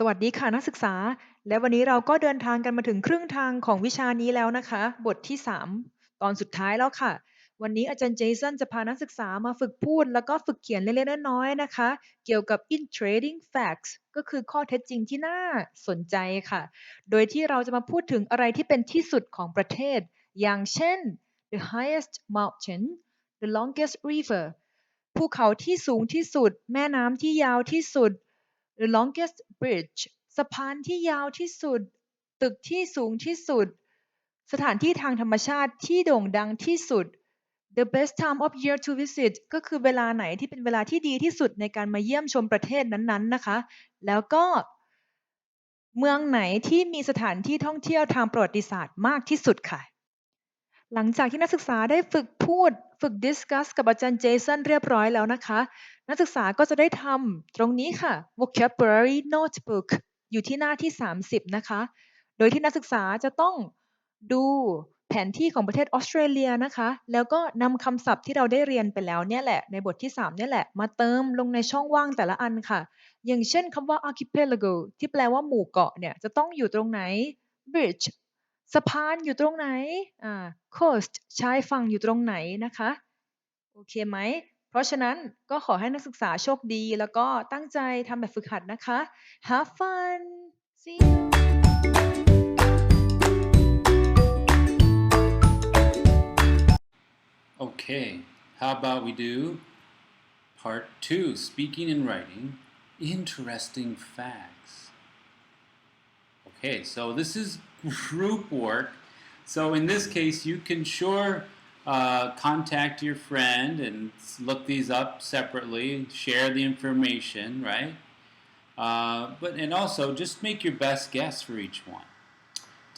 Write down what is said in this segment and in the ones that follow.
สวัสดีค่ะนักศึกษาและวันนี้เราก็เดินทางกันมาถึงครึ่งทางของวิชานี้แล้วนะคะบทที่3ตอนสุดท้ายแล้วค่ะวันนี้อาจารย์เจสันจะพานักศึกษามาฝึกพูดแล้วก็ฝึกเขียนเล็กๆน้อยๆนะคะเกี่ยวกับ in trading facts ก็คือข้อเท็จจริงที่น่าสนใจค่ะโดยที่เราจะมาพูดถึงอะไรที่เป็นที่สุดของประเทศอย่างเช่น the highest mountain the longest river ภูเขาที่สูงที่สุดแม่น้ำที่ยาวที่สุด the longest bridge สะพานที่ยาวที่สุดตึกที่สูงที่สุดสถานที่ทางธรรมชาติที่โด่งดังที่สุด the best time of year to visit ก็คือเวลาไหนที่เป็นเวลาที่ดีที่สุดในการมาเยี่ยมชมประเทศนั้นๆนะคะแล้วก็เมืองไหนที่มีสถานที่ท่องเที่ยวทางประวัติศาสตร์มากที่สุดค่ะ หลังจากที่นักศึกษาได้ฝึกพูดฝึก discuss กับอาจารย์เจสันเรียบร้อยแล้วนะคะนักศึกษาก็จะได้ทำตรงนี้ค่ะ vocabulary notebook อยู่ที่หน้าที่30นะคะโดยที่นักศึกษาจะต้องดูแผนที่ของประเทศออสเตรเลียนะคะแล้วก็นำคำศัพท์ที่เราได้เรียนไปแล้วเนี่ยแหละในบทที่3เนี่ยแหละมาเติมลงในช่องว่างแต่ละอันค่ะอย่างเช่นคำว่า archipelago ที่แปลว่าหมู่เกาะเนี่ยจะต้องอยู่ตรงไหน bridge สะพานอยู่ตรงไหนcoast ชายฝั่งอยู่ตรงไหนนะคะโอเคไหมเพราะฉะนั้นก็ขอให้นักศึกษาโชคดีแล้วก็ตั้งใจทำแบบฝึกหัดนะคะ Have fun see you Okay, how about we do part 2, speaking and writing, interesting facts. Okay, so this is group work. So in this case, you can sure contact your friend and look these up separately, share the information, right? And also just make your best guess for each one.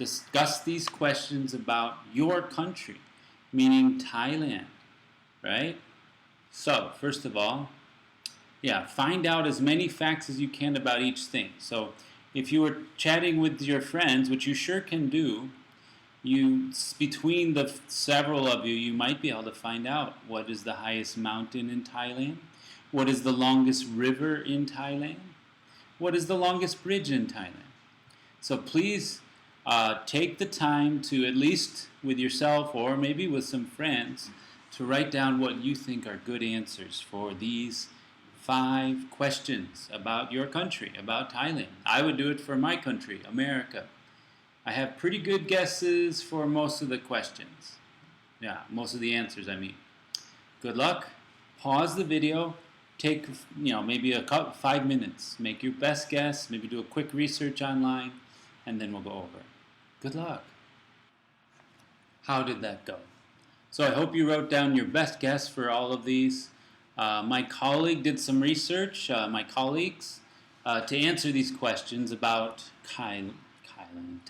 Discuss these questions about your country, meaning Thailand, right? So, first of all, yeah, find out as many facts as you can about each thing. So, if you were chatting with your friends, which you sure can do, you between the several of you, you might be able to find out what is the highest mountain in Thailand, what is the longest river in Thailand, what is the longest bridge in Thailand. So please take the time to, at least with yourself or maybe with some friends, to write down what you think are good answers for these 5 questions about your country, about Thailand. I would do it for my country, America. I have pretty good guesses for most of the questions. Yeah, most of the answers, I mean. Good luck. Pause the video. Take, maybe a couple, 5 minutes. Make your best guess. Maybe do a quick research online, and then we'll go over it. Good luck. How did that go? So I hope you wrote down your best guess for all of these. My colleague did some research, my colleagues, to answer these questions about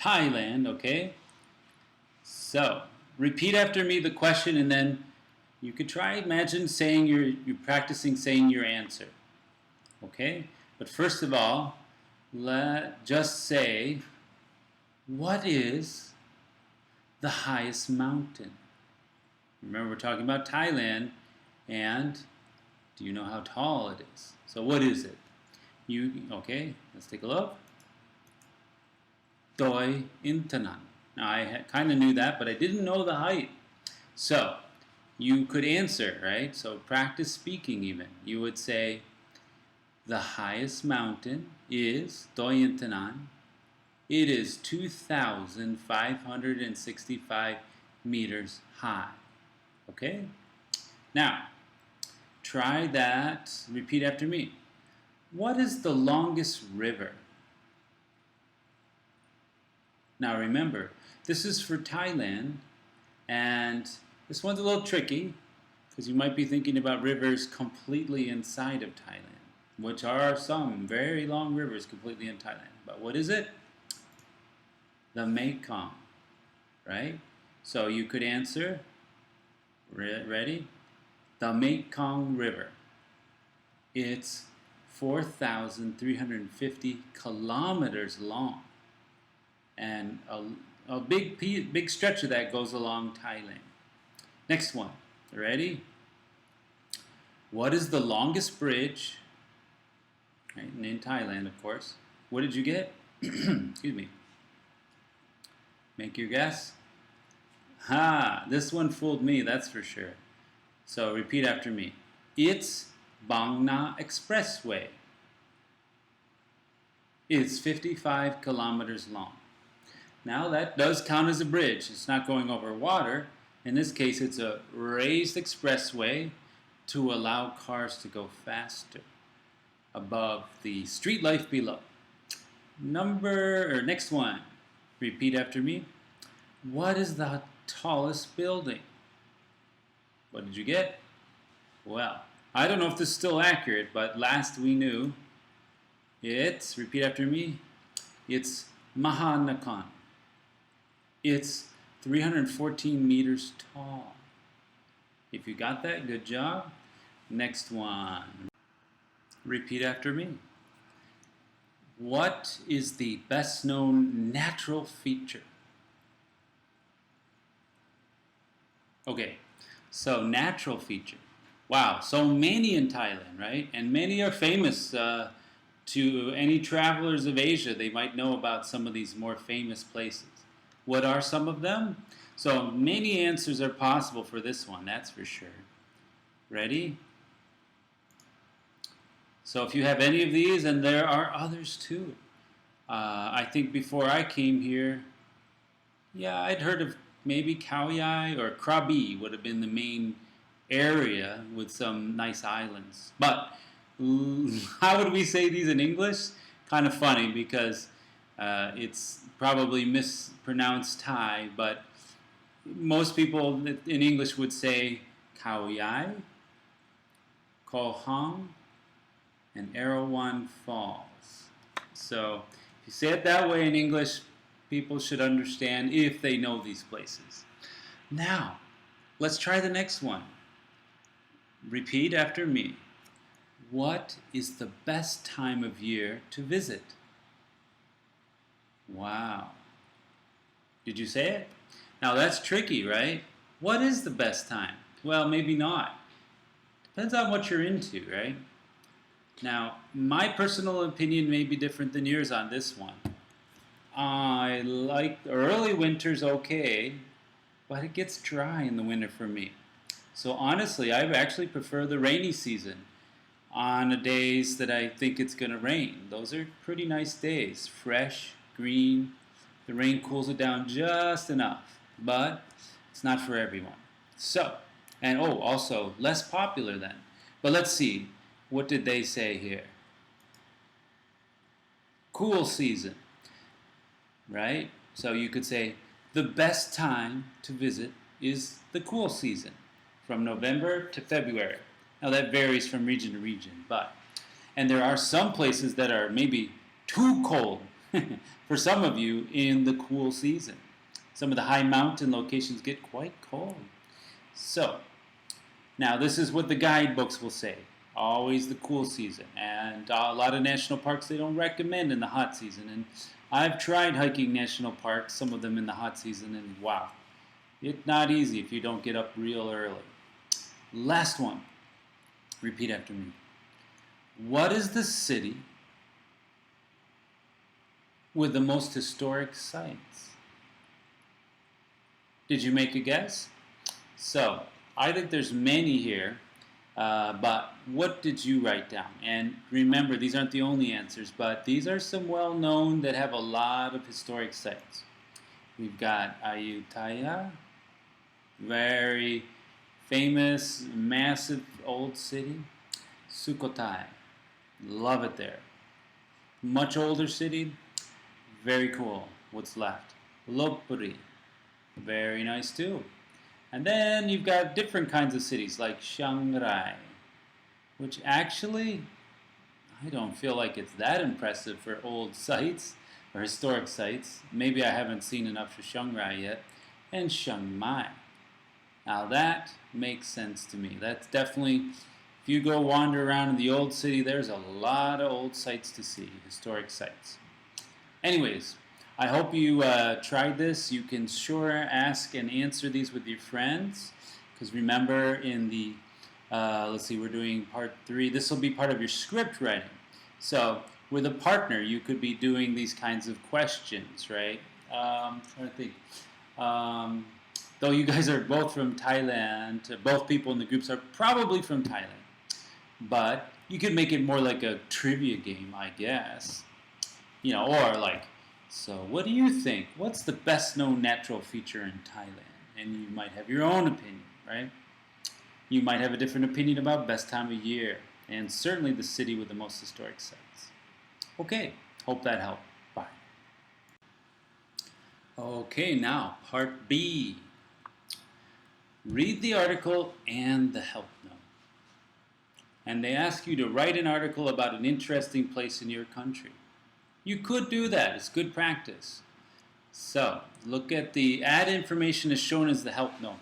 Thailand, okay? So, repeat after me the question and then you could try imagine saying you're practicing saying your answer. Okay? But first of all, just say what is the highest mountain? Remember, we're talking about Thailand, and do you know how tall it is? So, what is it? Okay? Let's take a look. Doi Intanan. Now, I kind of knew that, but I didn't know the height. So, you could answer, right? So, practice speaking even. You would say, the highest mountain is Doi Intanan. It is 2,565 meters high. Okay? Now, try that. Repeat after me. What is the longest river? Now, remember, this is for Thailand, and this one's a little tricky because you might be thinking about rivers completely inside of Thailand, which are some very long rivers completely in Thailand. But what is it? The Mekong, right? So you could answer, ready? The Mekong River. It's 4,350 kilometers long, and a big stretch of that goes along Thailand. Next one, ready? What is the longest bridge, right, in Thailand, of course? What did you get? Excuse me. Make your guess. Ha! This one fooled me, that's for sure. So repeat after me. It's Bangna Expressway. It's 55 kilometers long. Now that does count as a bridge. It's not going over water. In this case, it's a raised expressway to allow cars to go faster above the street life below. Next one. Repeat after me. What is the tallest building? What did you get? Well, I don't know if this is still accurate, but last we knew, repeat after me, it's Mahanakan. It's 314 meters tall. If you got that, good job. Next one. Repeat after me. What is the best known natural feature? Okay, so natural feature. Wow, so many in Thailand, right? And many are famous to any travelers of Asia. They might know about some of these more famous places. What are some of them? So many answers are possible for this one, that's for sure. Ready? So if you have any of these, and there are others too. I think before I came here, yeah, I'd heard of maybe Khao Yai or Krabi would have been the main area with some nice islands. But how would we say these in English? Kind of funny because it's probably mispronounced Thai, but most people in English would say Khao Yai, Koh Hong, and Erawan Falls. So if you say it that way in English, people should understand if they know these places. Now, let's try the next one. Repeat after me. What is the best time of year to visit? Wow. Did you say it? Now that's tricky, right? What is the best time? Well, maybe not. Depends on what you're into, right? Now, my personal opinion may be different than yours on this one. I like early winter's okay, but it gets dry in the winter for me. So honestly, I actually prefer the rainy season on the days that I think it's going to rain. Those are pretty nice days, fresh, green. The rain cools it down just enough, but it's not for everyone. So, and also less popular then. But let's see, what did they say here? Cool season, right? So you could say the best time to visit is the cool season, from November to February. Now that varies from region to region, and there are some places that are maybe too cold for some of you in the cool season. Some of the high mountain locations get quite cold. So, now this is what the guidebooks will say. Always the cool season. And a lot of national parks they don't recommend in the hot season. And I've tried hiking national parks, some of them in the hot season, and wow, it's not easy if you don't get up real early. Last one. Repeat after me. What is the city with the most historic sites? Did you make a guess? So, I think there's many here, but what did you write down? And remember, these aren't the only answers, but these are some well-known that have a lot of historic sites. We've got Ayutthaya, very famous, massive old city. Sukhothai, love it there. Much older city, very cool. What's left? Lopburi, very nice too. And then you've got different kinds of cities like Chiang Rai, which actually I don't feel like it's that impressive for old sites or historic sites. Maybe I haven't seen enough for Chiang Rai yet. And Chiang Mai. Now that makes sense to me. That's definitely, if you go wander around in the old city, there's a lot of old sites to see, historic sites. Anyways, I hope you tried this. You can sure ask and answer these with your friends. Because remember in let's see, we're doing part 3. This will be part of your script writing. So with a partner, you could be doing these kinds of questions, right? Trying to think. Um, though you guys are both from Thailand, both people in the groups are probably from Thailand. But you could make it more like a trivia game, I guess. You know, or like, so what do you think? What's the best known natural feature in Thailand? And you might have your own opinion, right? You might have a different opinion about best time of year, and certainly the city with the most historic sites. Okay, hope that helped. Bye. Okay, now part B. Read the article and the help note. And they ask you to write an article about an interesting place in your country. You could do that, it's good practice. So, look at the add information as shown as the help note.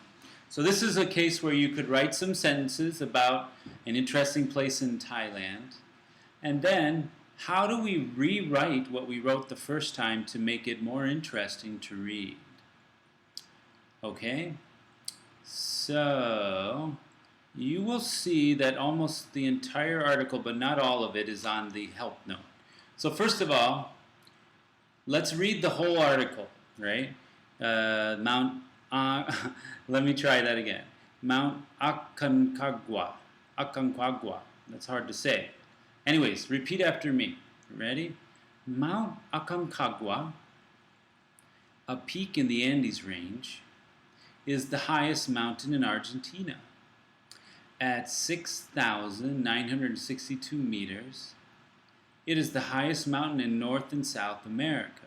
So this is a case where you could write some sentences about an interesting place in Thailand. And then, how do we rewrite what we wrote the first time to make it more interesting to read? Okay? So, you will see that almost the entire article, but not all of it, is on the help note. So first of all, let's read the whole article, right? Let me try that again. Mount Aconcagua. Aconcagua. That's hard to say. Anyways, repeat after me. Ready? Mount Aconcagua, a peak in the Andes range, is the highest mountain in Argentina. At 6,962 meters, it is the highest mountain in North and South America.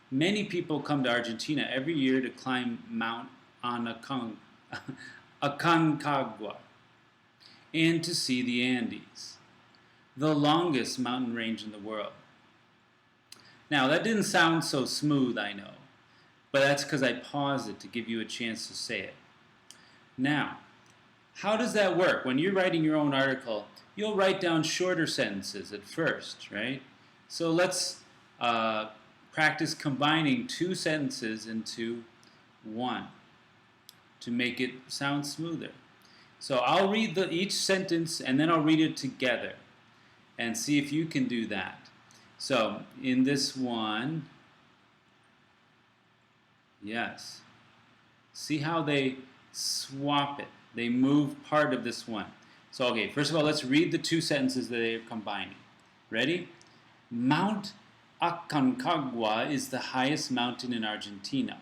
Many people come to Argentina every year to climb Mount Aconcagua and to see the Andes, the longest mountain range in the world. Now, that didn't sound so smooth, I know, but that's because I paused it to give you a chance to say it. Now, how does that work? When you're writing your own article, you'll write down shorter sentences at first, right? So let's practice combining two sentences into one to make it sound smoother. So I'll read each sentence and then I'll read it together and see if you can do that. So in this one, yes. See how they swap it. They move part of this one. So, okay, first of all, let's read the two sentences that they're combining. Ready? Mount Aconcagua is the highest mountain in Argentina.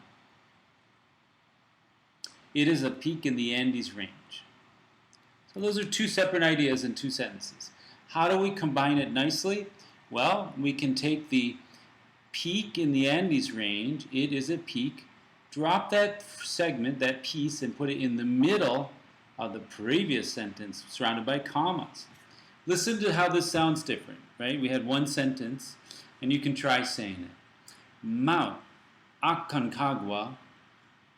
It is a peak in the Andes range. So those are two separate ideas in two sentences. How do we combine it nicely? Well, we can take the peak in the Andes range, it is a peak, drop that segment, that piece, and put it in the middle of the previous sentence, surrounded by commas. Listen to how this sounds different, right? We had one sentence, and you can try saying it. Mount Aconcagua,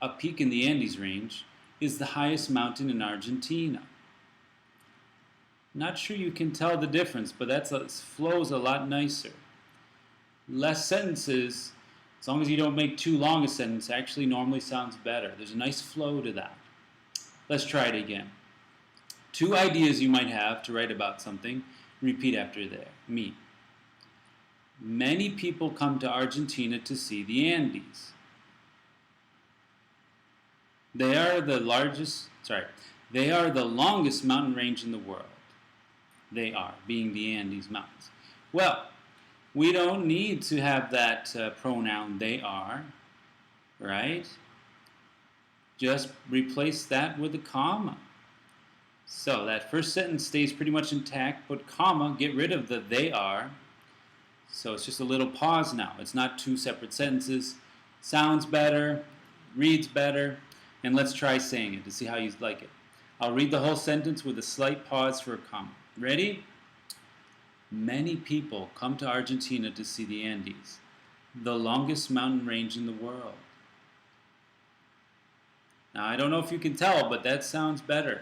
a peak in the Andes range, is the highest mountain in Argentina. Not sure you can tell the difference, but that flows a lot nicer. Less sentences, as long as you don't make too long a sentence, actually normally sounds better. There's a nice flow to that. Let's try it again. Two ideas you might have to write about something. Repeat after me. Many people come to Argentina to see the Andes. They are the longest mountain range in the world. They are, being the Andes Mountains. Well, we don't need to have that pronoun they are, right? Just replace that with a comma. So that first sentence stays pretty much intact, put comma, get rid of the they are. So it's just a little pause now. It's not two separate sentences. Sounds better, reads better, and let's try saying it to see how you like it. I'll read the whole sentence with a slight pause for a comma. Ready? Many people come to Argentina to see the Andes, the longest mountain range in the world. Now, I don't know if you can tell, but that sounds better.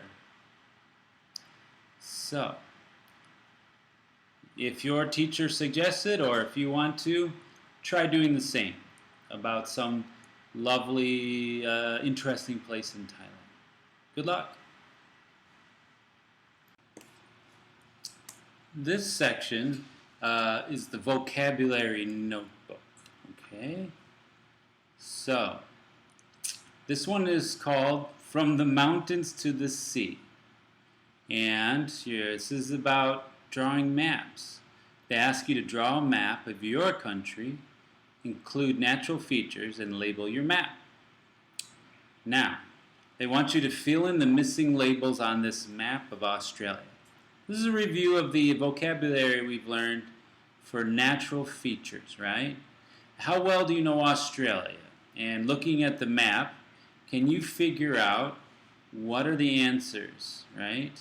So, if your teacher suggests it, or if you want to, try doing the same about some lovely, interesting place in Thailand. Good luck. This section is the vocabulary notebook. Okay, so this one is called From the Mountains to the Sea. And here, this is about drawing maps. They ask you to draw a map of your country, include natural features, and label your map. Now, they want you to fill in the missing labels on this map of Australia. This is a review of the vocabulary we've learned for natural features, right? How well do you know Australia? And looking at the map, can you figure out what are the answers, right?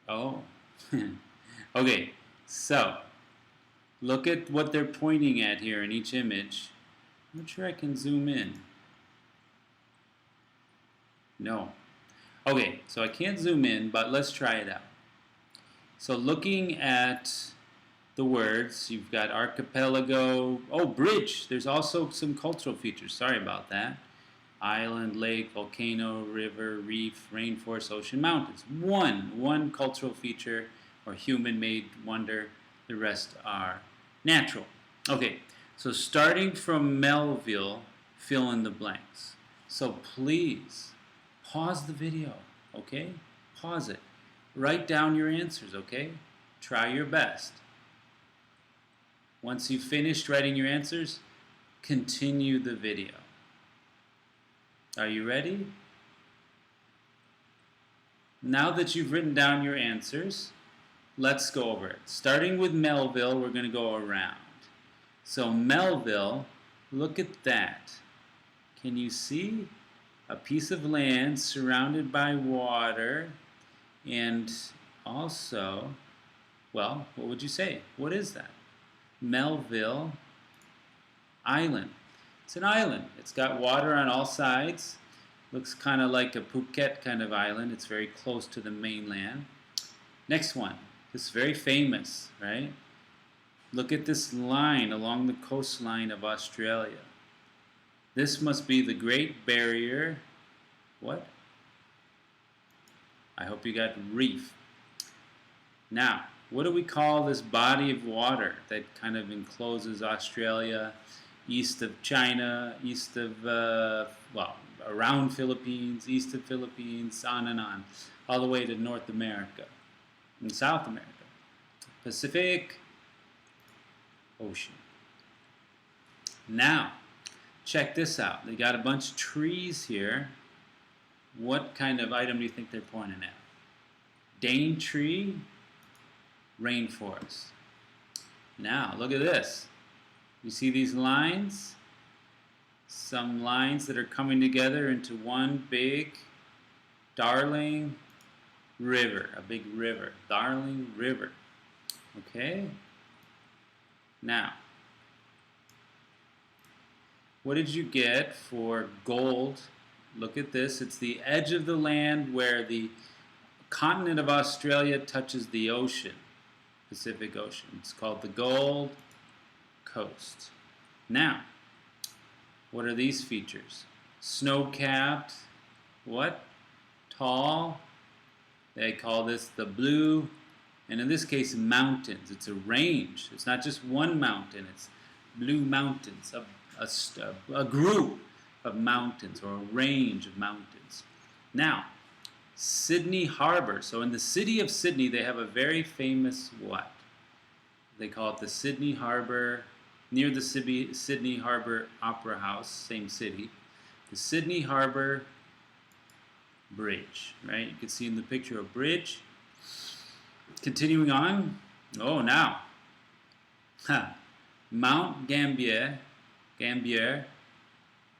Oh, okay, so look at what they're pointing at here in each image. I'm not sure I can zoom in. No. Okay, so I can't zoom in, but let's try it out. So looking at the words, you've got archipelago, oh, bridge. There's also some cultural features. Sorry about that. Island, lake, volcano, river, reef, rainforest, ocean, mountains. One cultural feature or human-made wonder. The rest are natural. Okay, so starting from Melville, fill in the blanks. So please, pause the video, okay? Pause it. Write down your answers, okay? Try your best. Once you've finished writing your answers, continue the video. Are you ready? Now that you've written down your answers, let's go over it. Starting with Melville, we're going to go around. So Melville, look at that. Can you see? A piece of land surrounded by water, and also, well, what would you say? What is that? Melville Island. It's an island. It's got water on all sides. Looks kind of like a Phuket kind of island. It's very close to the mainland. Next one. This is very famous, right? Look at this line along the coastline of Australia. This must be the Great Barrier. What? I hope you got reef. Now, what do we call this body of water that kind of encloses Australia, east of China, east of, well, around Philippines, east of Philippines, on and on, all the way to North America and South America. Pacific Ocean. Now, check this out. They got a bunch of trees here. What kind of item do you think they're pointing at? Daintree, rainforest. Now, look at this. You see these lines? Some lines that are coming together into one big Darling River. A big river. Darling River. Okay? Now, what did you get for gold? Look at this. It's the edge of the land where the continent of Australia touches the ocean, Pacific Ocean. It's called the Gold Coast. Now, what are these features? Snow-capped, what? Tall. They call this the blue, and in this case, mountains. It's a range. It's not just one mountain. It's blue mountains, a group of mountains or a range of mountains. Now, Sydney Harbor. So in the city of Sydney, they have a very famous what? They call it the Sydney Harbor, near the Sydney Harbor Opera House, same city. The Sydney Harbor Bridge, right? You can see in the picture a bridge. Continuing on. Oh, now. Mount Gambier.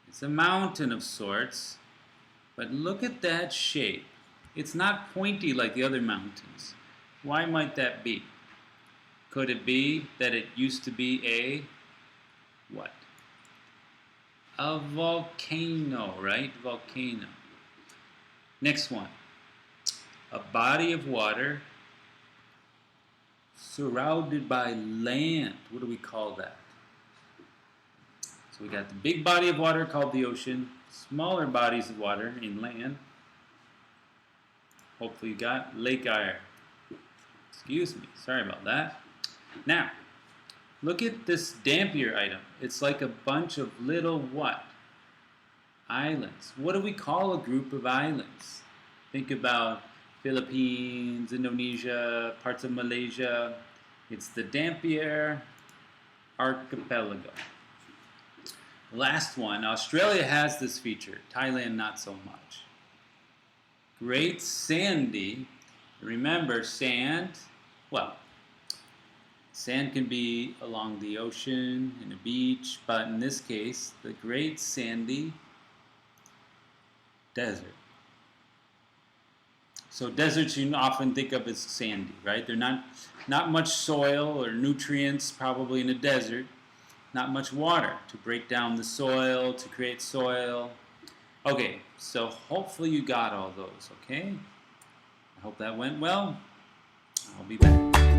It's a mountain of sorts. But look at that shape. It's not pointy like the other mountains. Why might that be? Could it be that it used to be a what? A volcano, right? Volcano. Next one. A body of water surrounded by land. What do we call that? So we got the big body of water called the ocean, smaller bodies of water inland. Hopefully you got Lake Eyre. Excuse me, sorry about that. Now, look at this Dampier item. It's like a bunch of little what? Islands. What do we call a group of islands? Think about Philippines, Indonesia, parts of Malaysia. It's the Dampier Archipelago. Last one. Australia has this feature. Thailand not so much. Great Sandy. Remember, sand, well, sand can be along the ocean and a beach, but in this case, the Great Sandy Desert. So deserts you often think of as sandy, right? They're not much soil or nutrients probably in a desert. Not much water to break down the soil, to create soil. Okay, so hopefully you got all those, okay? I hope that went well. I'll be back.